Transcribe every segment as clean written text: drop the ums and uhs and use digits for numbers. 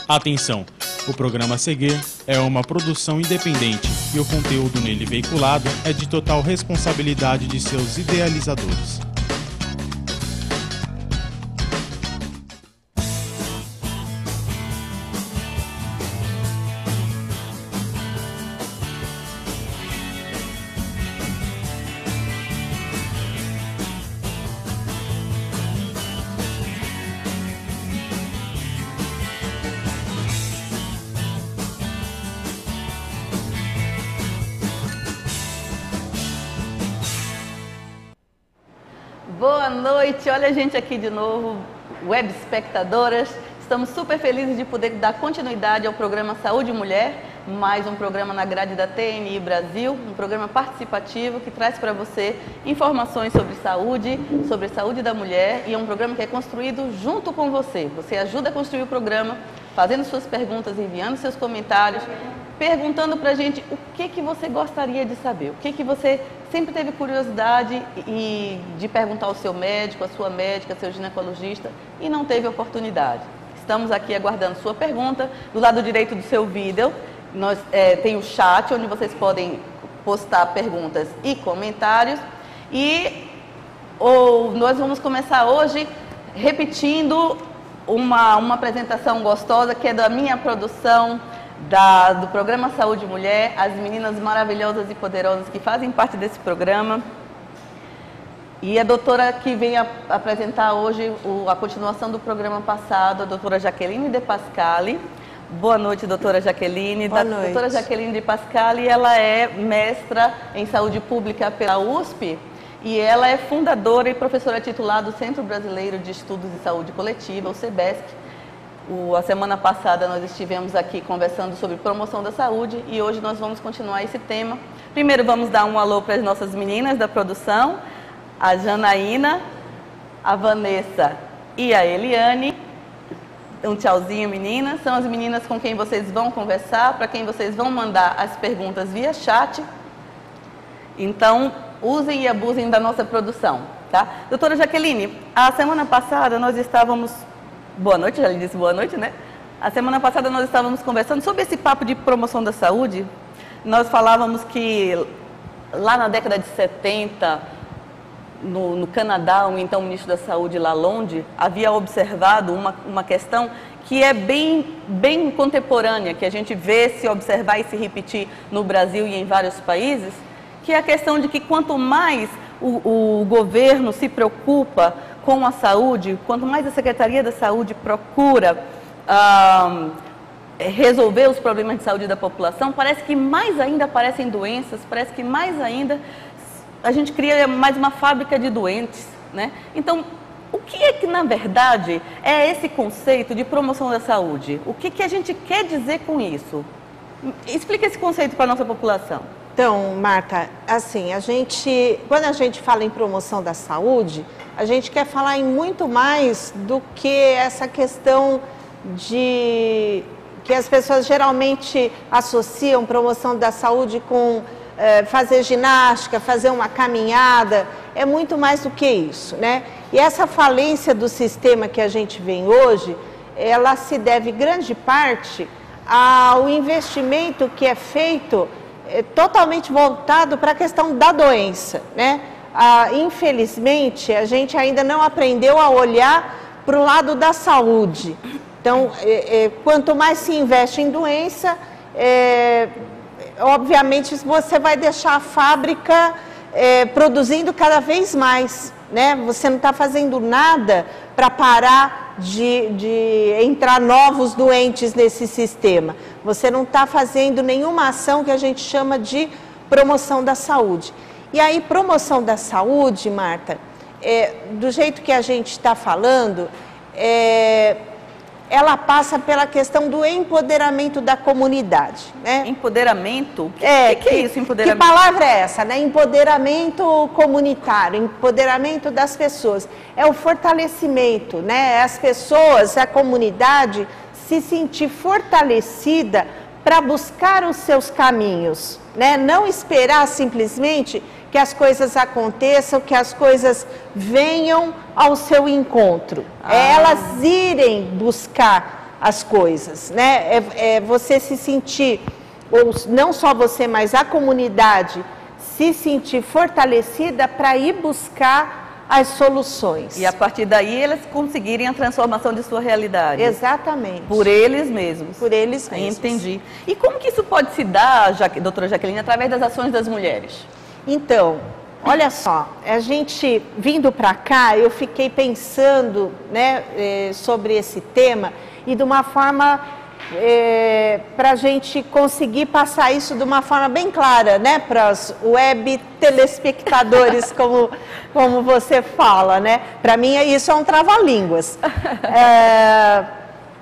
Atenção! O programa a seguir é uma produção independente e o conteúdo nele veiculado é de total responsabilidade de seus idealizadores. Boa noite, olha a gente aqui de novo, web espectadoras. Estamos super felizes de poder dar continuidade ao programa Saúde Mulher, mais um programa na grade da TNI Brasil, um programa participativo que traz para você informações sobre a saúde da mulher, e é um programa que é construído junto com você. Você ajuda a construir o programa, fazendo suas perguntas, enviando seus comentários, perguntando para a gente o que você gostaria de saber, o que você sempre teve curiosidade de perguntar ao seu médico, à sua médica, ao seu ginecologista e não teve oportunidade. Estamos aqui aguardando sua pergunta. Do lado direito do seu vídeo, tem o chat, onde vocês podem postar perguntas e comentários. Nós vamos começar hoje repetindo uma apresentação gostosa que é da minha produção, do programa Saúde Mulher, as meninas maravilhosas e poderosas que fazem parte desse programa. E a doutora que vem apresentar hoje a continuação do programa passado, a doutora Jaqueline De Pascali. Boa noite, doutora Jaqueline. Boa noite. Doutora Jaqueline De Pascali, ela é mestra em saúde pública pela USP e ela é fundadora e professora titular do Centro Brasileiro de Estudos de Saúde Coletiva, o CEBESC. A semana passada nós estivemos aqui conversando sobre promoção da saúde e hoje nós vamos continuar esse tema. Primeiro vamos dar um alô para as nossas meninas da produção, a Janaína, a Vanessa e a Eliane. Um tchauzinho, meninas. São as meninas com quem vocês vão conversar, para quem vocês vão mandar as perguntas via chat. Então, usem e abusem da nossa produção, tá? Doutora Jaqueline, a semana passada nós estávamos... Boa noite, já lhe disse boa noite, né? A semana passada nós estávamos conversando sobre esse papo de promoção da saúde. Nós falávamos que lá na década de 70, no Canadá, o então ministro da Saúde, Lalonde, havia observado uma questão que é bem contemporânea, que a gente vê se observar e se repetir no Brasil e em vários países, que é a questão de que quanto mais o governo se preocupa com a saúde, quanto mais a Secretaria da Saúde procura resolver os problemas de saúde da população, parece que mais ainda aparecem doenças, parece que mais ainda a gente cria mais uma fábrica de doentes, né? Então, o que é que, na verdade, é esse conceito de promoção da saúde? O que a gente quer dizer com isso? Explica esse conceito para a nossa população. Então, Marta, assim, quando a gente fala em promoção da saúde, a gente quer falar em muito mais do que essa questão que as pessoas geralmente associam promoção da saúde com fazer ginástica, fazer uma caminhada. É muito mais do que isso, né? E essa falência do sistema que a gente vê hoje, ela se deve grande parte ao investimento que é feito totalmente voltado para a questão da doença, né? Infelizmente, a gente ainda não aprendeu a olhar para o lado da saúde. Então, quanto mais se investe em doença, obviamente você vai deixar a fábrica produzindo cada vez mais, né? Você não está fazendo nada para parar de entrar novos doentes nesse sistema. Você não está fazendo nenhuma ação que a gente chama de promoção da saúde. E aí, promoção da saúde, Marta, do jeito que a gente está falando, ela passa pela questão do empoderamento da comunidade, né? Empoderamento? O que é isso, empoderamento? Que palavra é essa, né? Empoderamento comunitário, empoderamento das pessoas. É o fortalecimento, né? As pessoas, a comunidade se sentir fortalecida para buscar os seus caminhos, né? Não esperar simplesmente que as coisas aconteçam, que as coisas venham ao seu encontro. É elas irem buscar as coisas, né? É você se sentir, ou não só você, mas a comunidade, se sentir fortalecida para ir buscar as soluções. E a partir daí eles conseguirem a transformação de sua realidade. Exatamente. Por eles mesmos. Por eles mesmos. Entendi. E como que isso pode se dar, doutora Jaqueline, através das ações das mulheres? Então, olha só, a gente vindo para cá, eu fiquei pensando, né, sobre esse tema e de uma forma para a gente conseguir passar isso de uma forma bem clara, né, para os web telespectadores, como você fala, né? Para mim isso é um trava-línguas.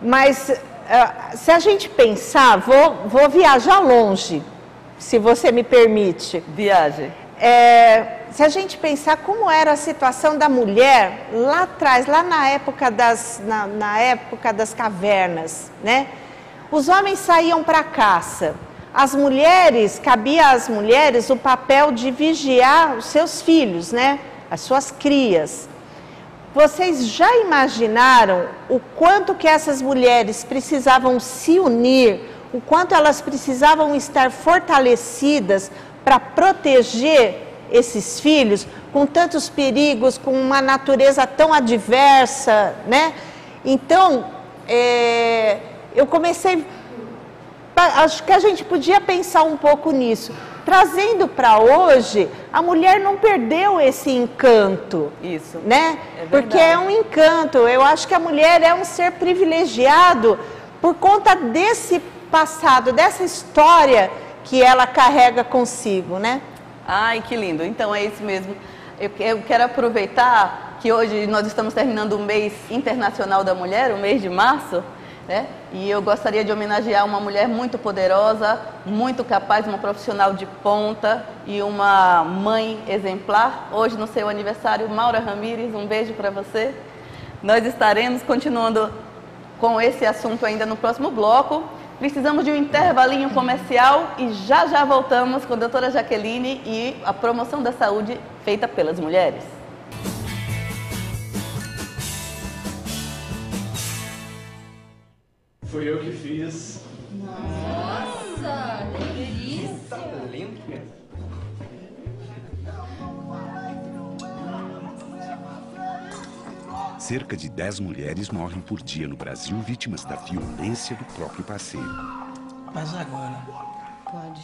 Mas se a gente pensar, vou viajar longe, se você me permite. Viaje. Se a gente pensar como era a situação da mulher lá atrás, lá na época na época das cavernas, né? Os homens saíam para a caça. Cabia às mulheres o papel de vigiar os seus filhos, né? As suas crias. Vocês já imaginaram o quanto que essas mulheres precisavam se unir, o quanto elas precisavam estar fortalecidas para proteger esses filhos com tantos perigos, com uma natureza tão adversa, né? Então, eu comecei, acho que a gente podia pensar um pouco nisso. Trazendo para hoje, a mulher não perdeu esse encanto. Isso, né? É porque é um encanto. Eu acho que a mulher é um ser privilegiado por conta desse passado, dessa história que ela carrega consigo, né? Ai, que lindo. Então é isso mesmo. Eu quero aproveitar que hoje nós estamos terminando o mês internacional da mulher, o mês de março, né? E eu gostaria de homenagear uma mulher muito poderosa, muito capaz, uma profissional de ponta e uma mãe exemplar. Hoje, no seu aniversário, Maura Ramires, um beijo para você. Nós estaremos continuando com esse assunto ainda no próximo bloco. Precisamos de um intervalinho comercial e já voltamos com a doutora Jaqueline e a promoção da saúde feita pelas mulheres. Foi eu que fiz. Nossa, que delícia! Tá lindo. Cerca de 10 mulheres morrem por dia no Brasil vítimas da violência do próprio parceiro. Mas agora? Pode.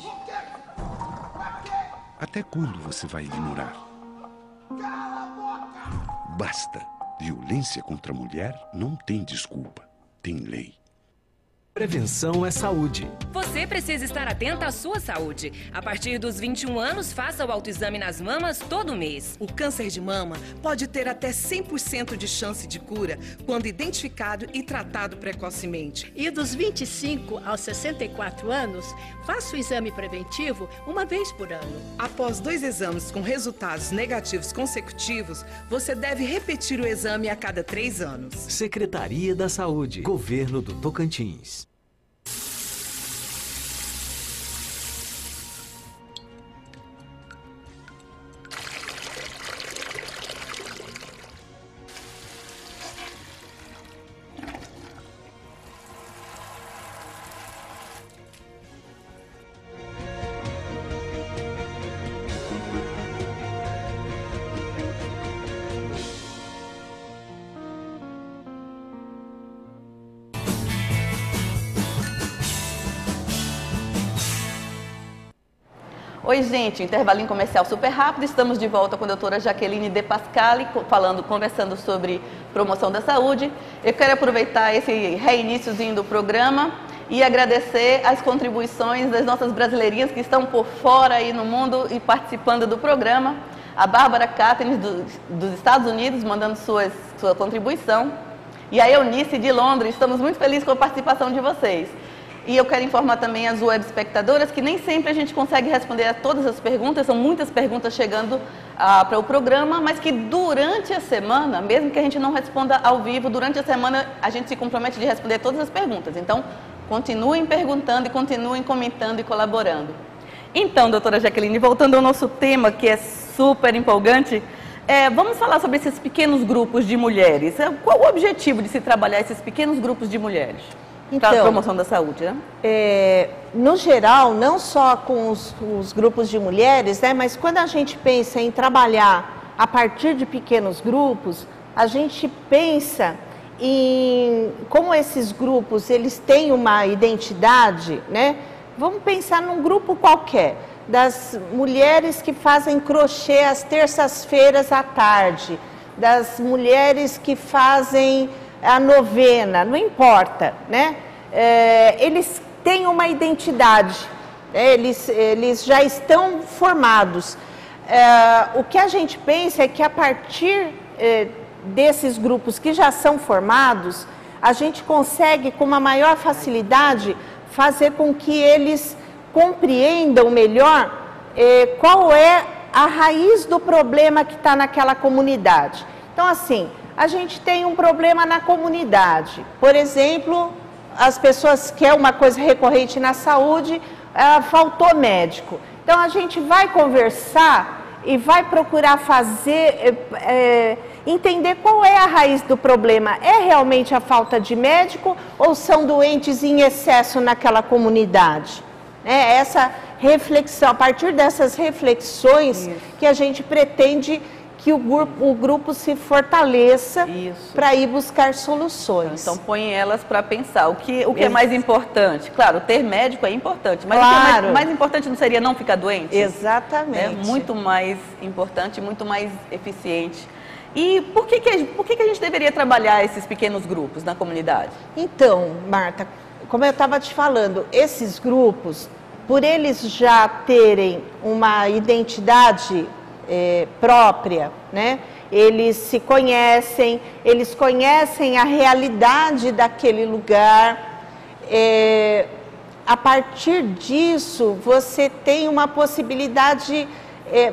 Até quando você vai ignorar? Basta. Violência contra a mulher não tem desculpa, tem lei. Prevenção é saúde. Você precisa estar atenta à sua saúde. A partir dos 21 anos, faça o autoexame nas mamas todo mês. O câncer de mama pode ter até 100% de chance de cura quando identificado e tratado precocemente. E dos 25 aos 64 anos, faça o exame preventivo uma vez por ano. Após 2 exames com resultados negativos consecutivos, você deve repetir o exame a cada 3 anos. Secretaria da Saúde, Governo do Tocantins. Oi, gente, intervalinho comercial super rápido. Estamos de volta com a doutora Jaqueline De Pascali, conversando sobre promoção da saúde. Eu quero aproveitar esse reiniciozinho do programa e agradecer as contribuições das nossas brasileirinhas que estão por fora aí no mundo e participando do programa. A Bárbara Catherine, dos Estados Unidos, mandando sua contribuição. E a Eunice, de Londres. Estamos muito felizes com a participação de vocês. E eu quero informar também as web espectadoras que nem sempre a gente consegue responder a todas as perguntas, são muitas perguntas chegando para o programa, mas que durante a semana, mesmo que a gente não responda ao vivo, durante a semana a gente se compromete de responder todas as perguntas. Então, continuem perguntando e continuem comentando e colaborando. Então, doutora Jaqueline, voltando ao nosso tema, que é super empolgante, Vamos falar sobre esses pequenos grupos de mulheres. Qual o objetivo de se trabalhar esses pequenos grupos de mulheres? Então, para a promoção da saúde, né? No geral, não só com os grupos de mulheres, né, mas quando a gente pensa em trabalhar a partir de pequenos grupos, a gente pensa em como esses grupos eles têm uma identidade, né? Vamos pensar num grupo qualquer, das mulheres que fazem crochê às terças-feiras à tarde, das mulheres que fazem a novena, não importa, né? Eles têm uma identidade, eles já estão formados. O que a gente pensa é que a partir desses grupos que já são formados, a gente consegue com uma maior facilidade fazer com que eles compreendam melhor qual é a raiz do problema que está naquela comunidade. Então, assim, a gente tem um problema na comunidade. Por exemplo, as pessoas querem uma coisa recorrente na saúde, faltou médico. Então, a gente vai conversar e vai procurar entender qual é a raiz do problema. É realmente a falta de médico ou são doentes em excesso naquela comunidade? Essa reflexão, a partir dessas reflexões que a gente pretende que o grupo se fortaleça para ir buscar soluções. Então põe elas para pensar. O que é mais importante? Claro, ter médico é importante, mas o que é mais importante não seria não ficar doente? Exatamente. Muito mais importante, muito mais eficiente. E por que a gente deveria trabalhar esses pequenos grupos na comunidade? Então, Marta, como eu estava te falando, esses grupos, por eles já terem uma identidade própria, né? Eles se conhecem, eles conhecem a realidade daquele lugar. A partir disso, você tem uma possibilidade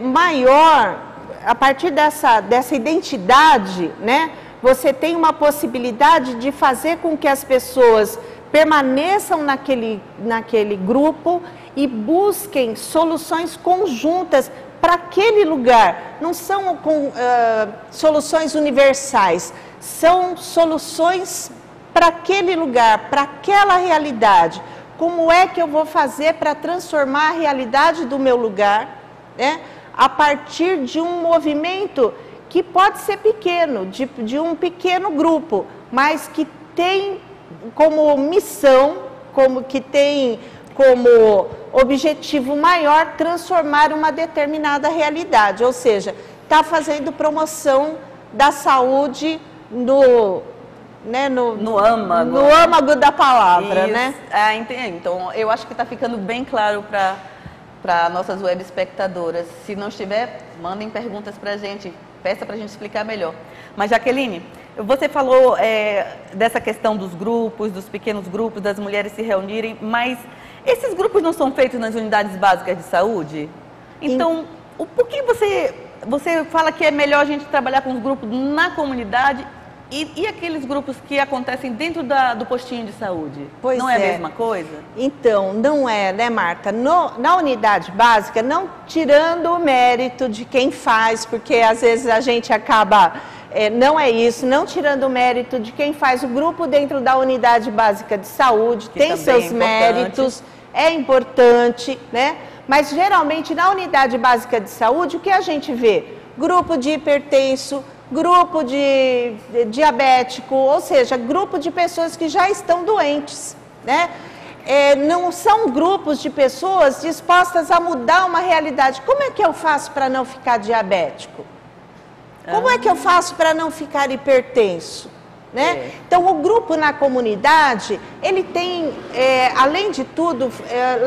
maior, a partir dessa identidade, né? Você tem uma possibilidade de fazer com que as pessoas permaneçam naquele grupo e busquem soluções conjuntas para aquele lugar. Não são soluções universais, são soluções para aquele lugar, para aquela realidade. Como é que eu vou fazer para transformar a realidade do meu lugar, né, a partir de um movimento que pode ser pequeno, de um pequeno grupo, mas que tem como missão, que tem como objetivo maior transformar uma determinada realidade, ou seja, está fazendo promoção da saúde no âmago da palavra, né? Então, eu acho que está ficando bem claro para nossas web espectadoras. Se não estiver, mandem perguntas para a gente, peça para a gente explicar melhor. Mas, Jaqueline, você falou dessa questão dos grupos, dos pequenos grupos, das mulheres se reunirem, mas esses grupos não são feitos nas unidades básicas de saúde? Então, por que você fala que é melhor a gente trabalhar com os grupos na comunidade e aqueles grupos que acontecem dentro do postinho de saúde? Não é a mesma coisa? Então, não é, né, Marta? Na unidade básica, não tirando o mérito de quem faz, porque às vezes a gente acaba... não é isso, não tirando o mérito de quem faz o grupo dentro da unidade básica de saúde, tem seus méritos, é importante, né? Mas geralmente na unidade básica de saúde, o que a gente vê? Grupo de hipertenso, grupo de diabético, ou seja, grupo de pessoas que já estão doentes, né? Não são grupos de pessoas dispostas a mudar uma realidade. Como é que eu faço para não ficar diabético? Como é que eu faço para não ficar hipertenso? Né? Então, o grupo na comunidade, ele tem, além de tudo,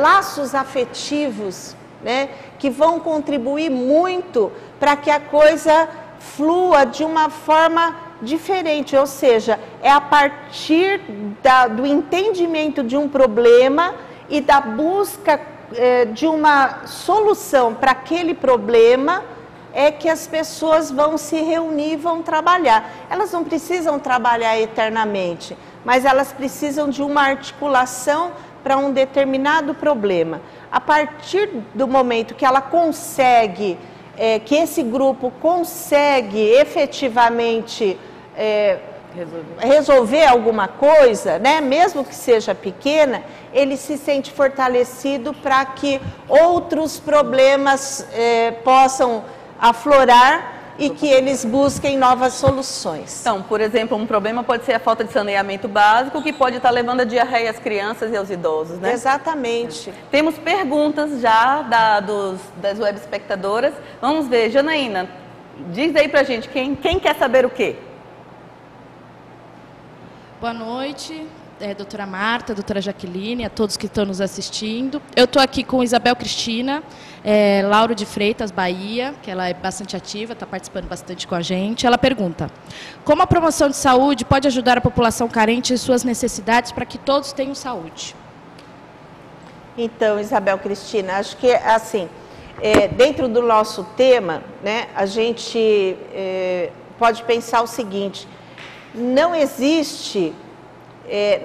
laços afetivos, né, que vão contribuir muito para que a coisa flua de uma forma diferente, ou seja, é a partir do entendimento de um problema e da busca de uma solução para aquele problema que as pessoas vão se reunir e vão trabalhar. Elas não precisam trabalhar eternamente, mas elas precisam de uma articulação para um determinado problema. A partir do momento que ela consegue que esse grupo consegue efetivamente resolver alguma coisa, né? Mesmo que seja pequena, ele se sente fortalecido para que outros problemas possam aflorar e que eles busquem novas soluções. Então, por exemplo, um problema pode ser a falta de saneamento básico, que pode estar levando a diarreia às crianças e aos idosos, né? Exatamente. Temos perguntas já das web espectadoras. Vamos ver, Janaína, diz aí pra gente, quem quer saber o quê? Boa noite, doutora Marta, doutora Jaqueline, a todos que estão nos assistindo. Eu estou aqui com Isabel Cristina, Lauro de Freitas, Bahia, que ela é bastante ativa, está participando bastante com a gente. Ela pergunta: como a promoção de saúde pode ajudar a população carente em suas necessidades para que todos tenham saúde? Então, Isabel Cristina, acho que, assim, dentro do nosso tema, né, a gente pode pensar o seguinte: não existe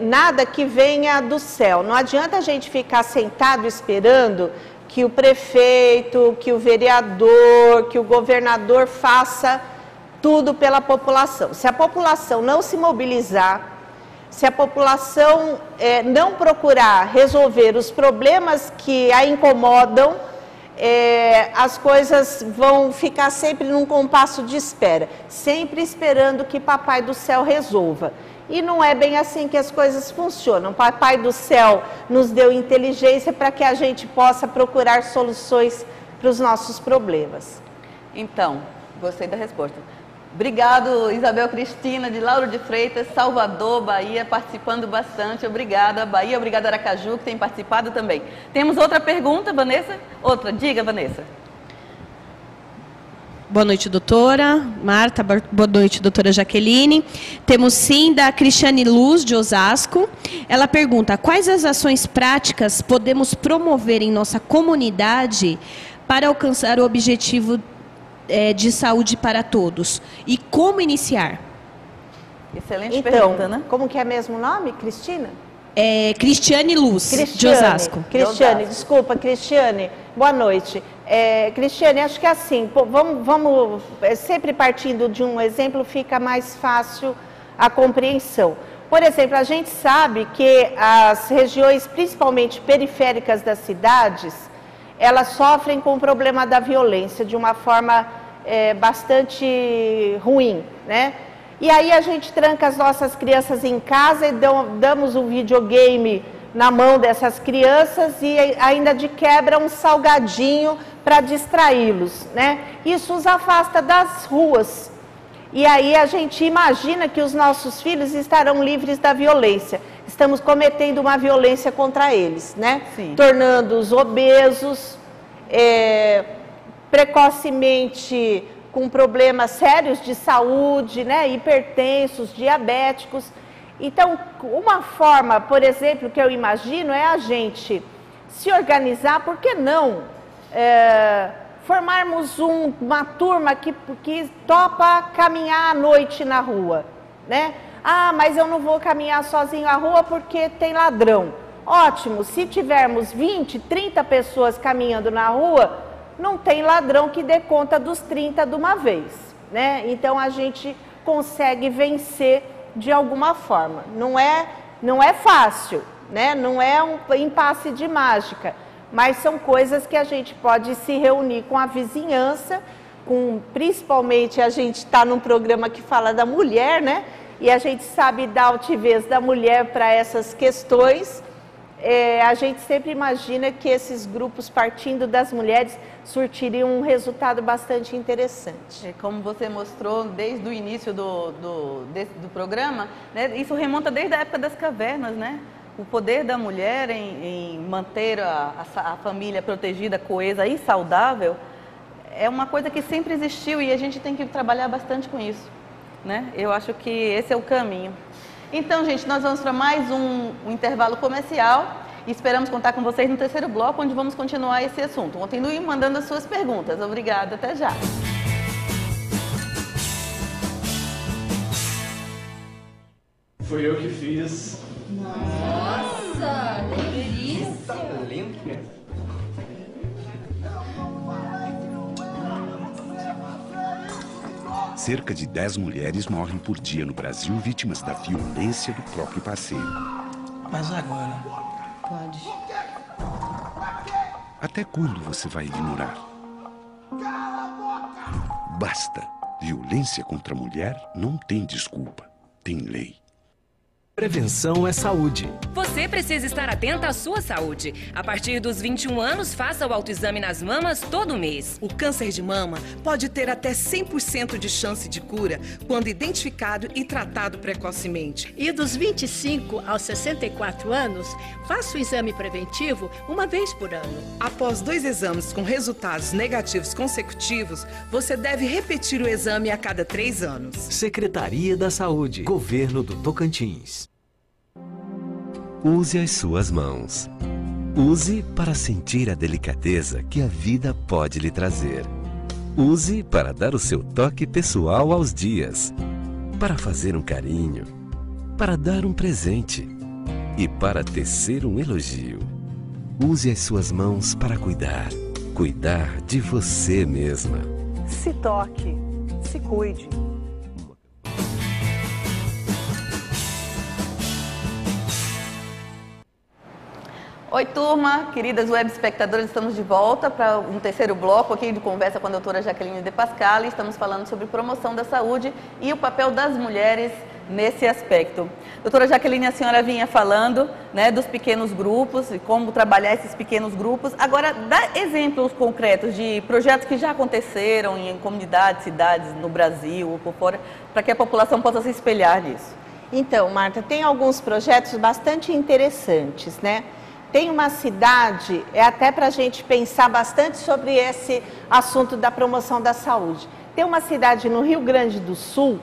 nada que venha do céu. Não adianta a gente ficar sentado esperando que o prefeito, que o vereador, que o governador faça tudo pela população. Se a população não se mobilizar, se a população não procurar resolver os problemas que a incomodam, as coisas vão ficar sempre num compasso de espera, sempre esperando que Papai do Céu resolva. E não é bem assim que as coisas funcionam. Papai do Céu nos deu inteligência para que a gente possa procurar soluções para os nossos problemas. Então, gostei da resposta. Obrigado, Isabel Cristina, de Lauro de Freitas, Salvador, Bahia, participando bastante. Obrigada, Bahia. Obrigada, Aracaju, que tem participado também. Temos outra pergunta, Vanessa? Outra, diga, Vanessa. Boa noite, doutora Marta. Boa noite, doutora Jaqueline. Temos sim da Cristiane Luz, de Osasco. Ela pergunta: quais as ações práticas podemos promover em nossa comunidade para alcançar o objetivo de saúde para todos? E como iniciar? Excelente pergunta, né? Como que é mesmo o nome, Cristina? Cristiane Luz, de Osasco. Cristiane, desculpa, Cristiane. Boa noite. Cristiane, acho que assim, vamos sempre partindo de um exemplo, fica mais fácil a compreensão. Por exemplo, a gente sabe que as regiões, principalmente periféricas das cidades, elas sofrem com o problema da violência de uma forma bastante ruim, né? E aí a gente tranca as nossas crianças em casa e damos um videogame na mão dessas crianças e ainda de quebra um salgadinho para distraí-los, né? Isso os afasta das ruas. E aí a gente imagina que os nossos filhos estarão livres da violência. Estamos cometendo uma violência contra eles, né? Sim. Tornando-os obesos, precocemente com problemas sérios de saúde, né? Hipertensos, diabéticos. Então, uma forma, por exemplo, que eu imagino é a gente se organizar, por que não formarmos uma turma que topa caminhar à noite na rua, né? Ah, mas eu não vou caminhar sozinho na rua porque tem ladrão. Ótimo, se tivermos 20, 30 pessoas caminhando na rua, não tem ladrão que dê conta dos 30 de uma vez, né? Então a gente consegue vencer de alguma forma. Não é fácil, né? Não é um impasse de mágica, mas são coisas que a gente pode se reunir com a vizinhança, principalmente a gente está num programa que fala da mulher, né? E a gente sabe da altivez da mulher para essas questões. A gente sempre imagina que esses grupos, partindo das mulheres, surtiriam um resultado bastante interessante. Como você mostrou desde o início do programa, né, isso remonta desde a época das cavernas, né? O poder da mulher em manter a família protegida, coesa e saudável é uma coisa que sempre existiu e a gente tem que trabalhar bastante com isso, né? Eu acho que esse é o caminho. Então, gente, nós vamos para mais um intervalo comercial e esperamos contar com vocês no terceiro bloco, onde vamos continuar esse assunto. Continuem mandando as suas perguntas. Obrigada, até já. Foi eu que fiz. Nossa, delícia! Tá lindo. Cerca de 10 mulheres morrem por dia no Brasil vítimas da violência do próprio parceiro. Mas agora... Pode. Até quando você vai ignorar? Basta. Violência contra a mulher não tem desculpa. Tem lei. Prevenção é saúde. Você precisa estar atenta à sua saúde. A partir dos 21 anos, faça o autoexame nas mamas todo mês. O câncer de mama pode ter até 100% de chance de cura quando identificado e tratado precocemente. E dos 25 aos 64 anos, faça o exame preventivo uma vez por ano. Após 2 exames com resultados negativos consecutivos, você deve repetir o exame a cada 3 anos. Secretaria da Saúde, Governo do Tocantins. Use as suas mãos. Use para sentir a delicadeza que a vida pode lhe trazer. Use para dar o seu toque pessoal aos dias. Para fazer um carinho. Para dar um presente. E para tecer um elogio. Use as suas mãos para cuidar. Cuidar de você mesma. Se toque. Se cuide. Oi, turma, queridas web espectadoras, estamos de volta para um terceiro bloco aqui de conversa com a doutora Jaqueline De Pascali. Estamos falando sobre promoção da saúde e o papel das mulheres nesse aspecto. Doutora Jaqueline, a senhora vinha falando, né, dos pequenos grupos e como trabalhar esses pequenos grupos. Agora, dá exemplos concretos de projetos que já aconteceram em comunidades, cidades no Brasil ou por fora, para que a população possa se espelhar nisso. Então, Marta, tem alguns projetos bastante interessantes, né? Tem uma cidade, é até para a gente pensar bastante sobre esse assunto da promoção da saúde. Tem uma cidade no Rio Grande do Sul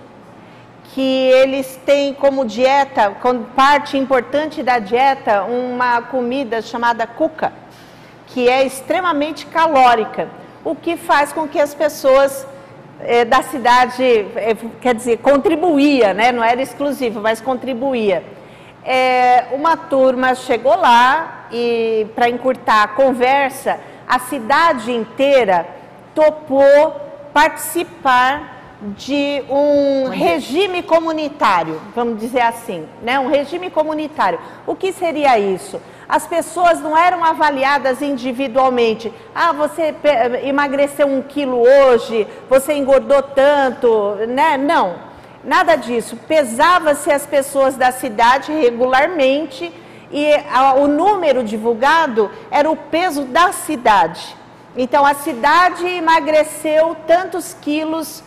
que eles têm como dieta, como parte importante da dieta, uma comida chamada cuca, que é extremamente calórica, o que faz com que as pessoas da cidade, quer dizer, contribuía, né? Não era exclusivo, mas contribuía. Uma turma chegou lá e, para encurtar a conversa, a cidade inteira topou participar de um regime comunitário, vamos dizer assim, né? Um regime comunitário. O que seria isso? As pessoas não eram avaliadas individualmente. Ah, você emagreceu 1 quilo hoje, você engordou tanto, né? Não. Nada disso. Pesava-se as pessoas da cidade regularmente e o número divulgado era o peso da cidade. Então, a cidade emagreceu tantos quilos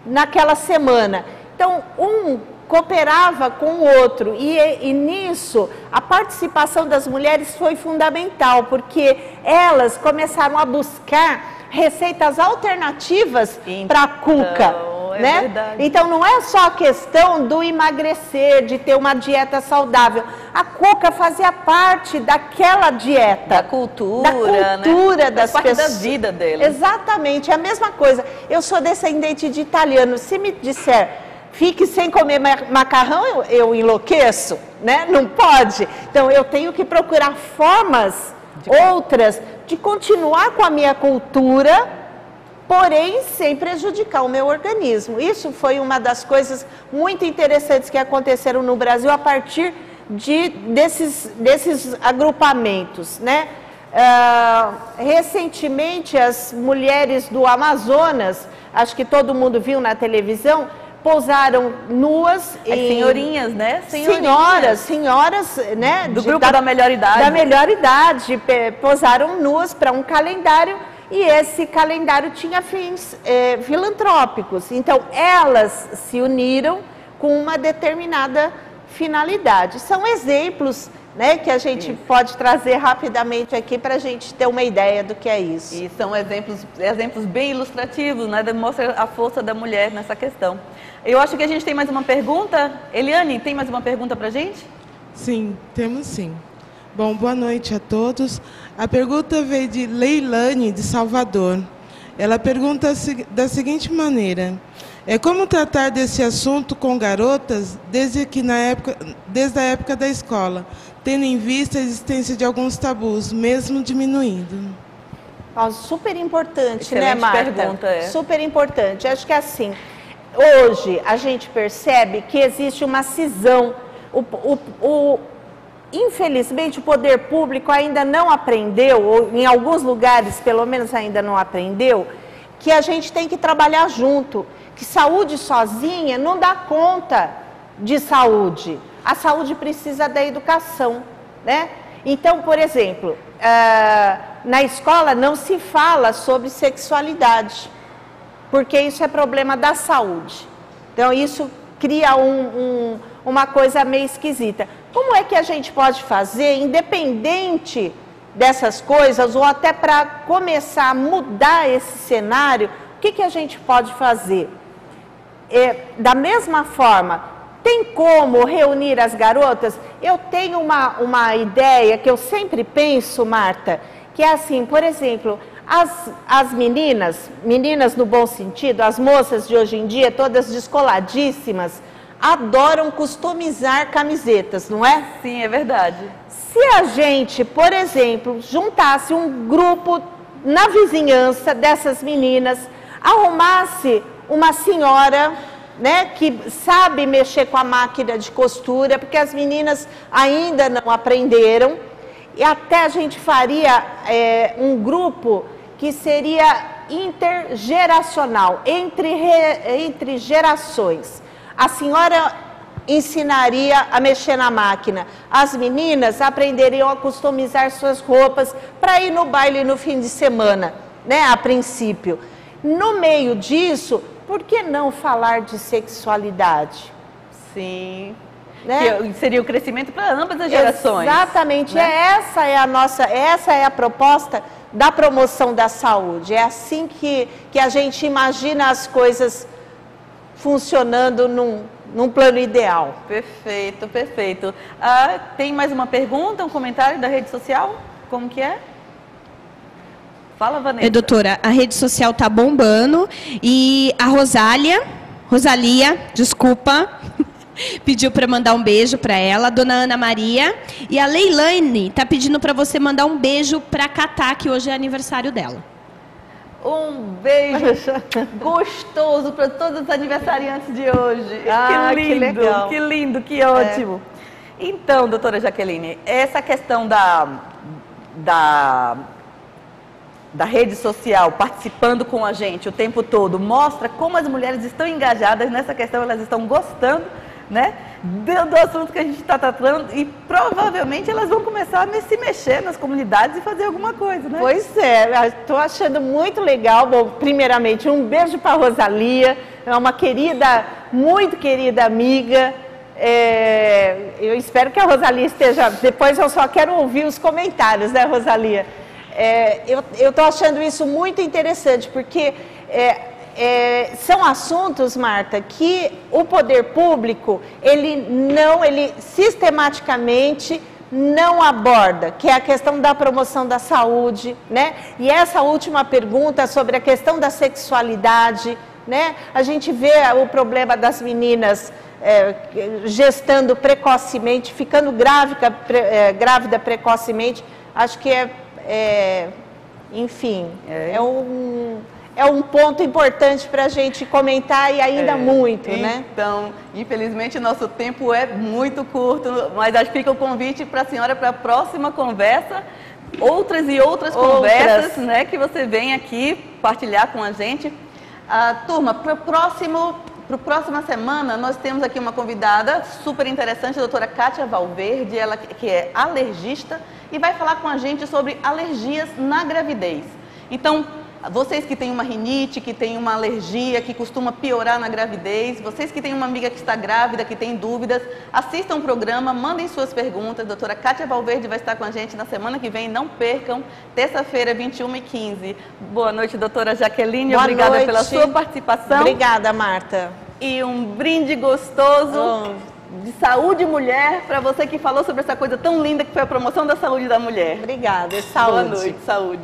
naquela semana. Então, um cooperava com o outro e nisso a participação das mulheres foi fundamental, porque elas começaram a buscar receitas alternativas para a cuca. Né? Verdade. Então não é só a questão do emagrecer, de ter uma dieta saudável. A cuca fazia parte daquela dieta. Da cultura, né? Das parte pessoas. Da vida delas. Exatamente, é a mesma coisa. Eu sou descendente de italiano. Se me disser, fique sem comer macarrão, eu enlouqueço, né? Não pode. Então eu tenho que procurar formas outras de continuar com a minha cultura, porém sem prejudicar o meu organismo. Isso foi uma das coisas muito interessantes que aconteceram no Brasil a partir desses agrupamentos, né? Recentemente, as mulheres do Amazonas, acho que todo mundo viu na televisão, pousaram nuas. Senhorinhas, né? Senhoras, né? Do grupo da melhor idade. Da melhor idade, pousaram nuas para um calendário. E esse calendário tinha fins filantrópicos. Então, elas se uniram com uma determinada finalidade. São exemplos, né, que a gente pode trazer rapidamente aqui para a gente ter uma ideia do que é isso. E são exemplos bem ilustrativos, né? Demonstra a força da mulher nessa questão. Eu acho que a gente tem mais uma pergunta. Eliane, tem mais uma pergunta para a gente? Sim, temos sim. Bom, boa noite a todos. A pergunta veio de Leilane, de Salvador. Ela pergunta da seguinte maneira: como tratar desse assunto com garotas desde a época da escola, tendo em vista a existência de alguns tabus, mesmo diminuindo? Super importante, excelente, né, Marta? Pergunta, Super importante. Acho que assim, hoje a gente percebe que existe uma cisão. Infelizmente, o poder público ainda não aprendeu, ou em alguns lugares, pelo menos, ainda não aprendeu, que a gente tem que trabalhar junto, que saúde sozinha não dá conta de saúde. A saúde precisa da educação, né? Então, por exemplo, na escola não se fala sobre sexualidade, porque isso é problema da saúde. Então, isso cria uma coisa meio esquisita. Como é que a gente pode fazer, independente dessas coisas, ou até para começar a mudar esse cenário, o que a gente pode fazer? Da mesma forma, tem como reunir as garotas? Eu tenho uma ideia que eu sempre penso, Marta, que é assim, por exemplo, as meninas no bom sentido, as moças de hoje em dia, todas descoladíssimas, adoram customizar camisetas, não é? Sim, é verdade. Se a gente, por exemplo, juntasse um grupo na vizinhança dessas meninas, arrumasse uma senhora, né, que sabe mexer com a máquina de costura, porque as meninas ainda não aprenderam, e até a gente faria um grupo que seria intergeracional, entre gerações. A senhora ensinaria a mexer na máquina, as meninas aprenderiam a customizar suas roupas para ir no baile no fim de semana, né, a princípio. No meio disso, por que não falar de sexualidade? Sim, né? Que seria o crescimento para ambas as gerações. Exatamente, né? Essa é a proposta da promoção da saúde. É assim que a gente imagina as coisas funcionando num plano ideal. Perfeito, perfeito. Tem mais uma pergunta, um comentário da rede social? Como que é? Fala, Vanessa. Doutora, a rede social tá bombando e a Rosalia, desculpa, pediu para mandar um beijo para ela, a dona Ana Maria, e a Leilane tá pedindo para você mandar um beijo para Catá, que hoje é aniversário dela. Um beijo gostoso para todos os aniversariantes de hoje. Que lindo, que legal. Que lindo, que ótimo. Então, doutora Jaqueline, essa questão da rede social participando com a gente o tempo todo mostra como as mulheres estão engajadas nessa questão, elas estão gostando, né, do assunto que a gente está tratando, e provavelmente elas vão começar a se mexer nas comunidades e fazer alguma coisa, né? Pois é, estou achando muito legal. Bom, primeiramente, um beijo para a Rosalia, é uma querida, muito querida amiga. Eu espero que a Rosalia esteja... Depois eu só quero ouvir os comentários, né, Rosalia? Eu estou achando isso muito interessante, porque são assuntos, Marta, que o poder público, ele sistematicamente não aborda, que é a questão da promoção da saúde, né? E essa última pergunta sobre a questão da sexualidade, né? A gente vê o problema das meninas gestando precocemente, ficando grávida precocemente. Acho que enfim, é um ponto importante para a gente comentar, e ainda muito, né? Então, infelizmente, nosso tempo é muito curto, mas acho que fica o convite para a senhora para a próxima conversa, outras conversas, né, que você vem aqui partilhar com a gente. Turma, para a próxima semana, nós temos aqui uma convidada super interessante, a doutora Kátia Valverde, ela que é alergista, e vai falar com a gente sobre alergias na gravidez. Então, vocês que têm uma rinite, que têm uma alergia, que costuma piorar na gravidez, vocês que têm uma amiga que está grávida, que tem dúvidas, assistam o programa, mandem suas perguntas. A doutora Kátia Valverde vai estar com a gente na semana que vem, não percam, terça-feira, 21h15. Boa noite, doutora Jaqueline, obrigada pela sua participação. Obrigada, Marta. E um brinde gostoso de saúde mulher para você que falou sobre essa coisa tão linda que foi a promoção da saúde da mulher. Obrigada, saúde. Boa noite, saúde.